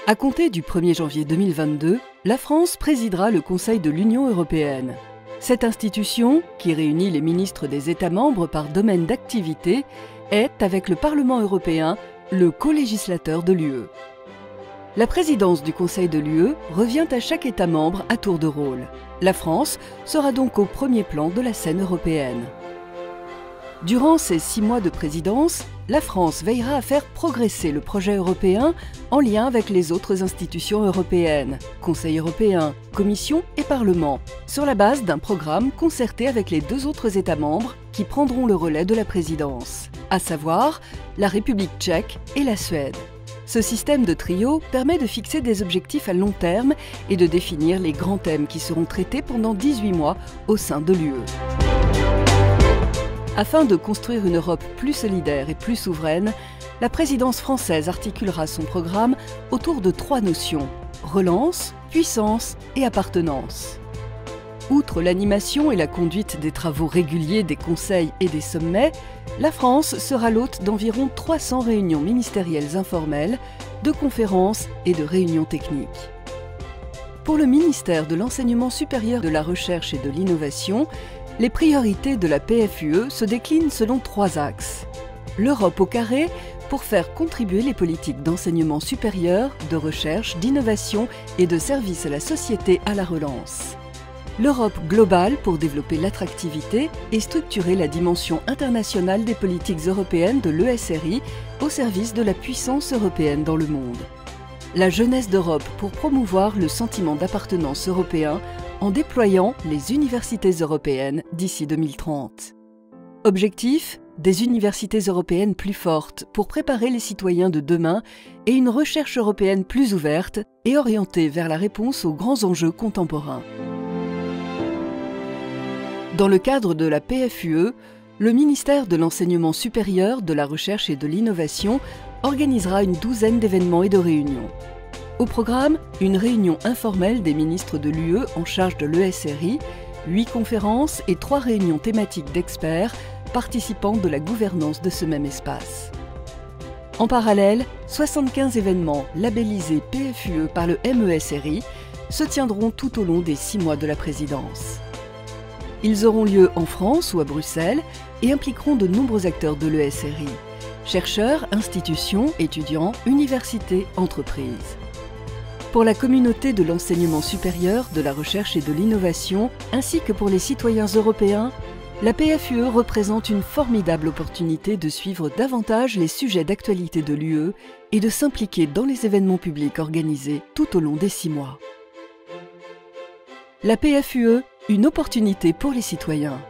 À compter du 1er janvier 2022, la France présidera le Conseil de l'Union européenne. Cette institution, qui réunit les ministres des États membres par domaine d'activité, est, avec le Parlement européen, le co-législateur de l'UE. La présidence du Conseil de l'UE revient à chaque État membre à tour de rôle. La France sera donc au premier plan de la scène européenne. Durant ces 6 mois de présidence, la France veillera à faire progresser le projet européen en lien avec les autres institutions européennes, Conseil européen, Commission et Parlement, sur la base d'un programme concerté avec les 2 autres États membres qui prendront le relais de la présidence, à savoir la République tchèque et la Suède. Ce système de trio permet de fixer des objectifs à long terme et de définir les grands thèmes qui seront traités pendant 18 mois au sein de l'UE. Afin de construire une Europe plus solidaire et plus souveraine, la présidence française articulera son programme autour de 3 notions: relance, puissance et appartenance. Outre l'animation et la conduite des travaux réguliers des conseils et des sommets, la France sera l'hôte d'environ 300 réunions ministérielles informelles, de conférences et de réunions techniques. Pour le ministère de l'Enseignement supérieur, de la Recherche et de l'Innovation, les priorités de la PFUE se déclinent selon 3 axes. L'Europe au carré pour faire contribuer les politiques d'enseignement supérieur, de recherche, d'innovation et de service à la société à la relance. L'Europe globale pour développer l'attractivité et structurer la dimension internationale des politiques européennes de l'ESRI au service de la puissance européenne dans le monde. La jeunesse d'Europe pour promouvoir le sentiment d'appartenance européen en déployant les universités européennes d'ici 2030. Objectif : des universités européennes plus fortes pour préparer les citoyens de demain et une recherche européenne plus ouverte et orientée vers la réponse aux grands enjeux contemporains. Dans le cadre de la PFUE, le ministère de l'Enseignement supérieur, de la Recherche et de l'Innovation organisera une 12aine d'événements et de réunions. Au programme, une réunion informelle des ministres de l'UE en charge de l'ESRI, 8 conférences et 3 réunions thématiques d'experts participant de la gouvernance de ce même espace. En parallèle, 75 événements labellisés PFUE par le MESRI se tiendront tout au long des 6 mois de la présidence. Ils auront lieu en France ou à Bruxelles et impliqueront de nombreux acteurs de l'ESRI, chercheurs, institutions, étudiants, universités, entreprises. Pour la communauté de l'enseignement supérieur, de la recherche et de l'innovation, ainsi que pour les citoyens européens, la PFUE représente une formidable opportunité de suivre davantage les sujets d'actualité de l'UE et de s'impliquer dans les événements publics organisés tout au long des 6 mois. La PFUE, une opportunité pour les citoyens.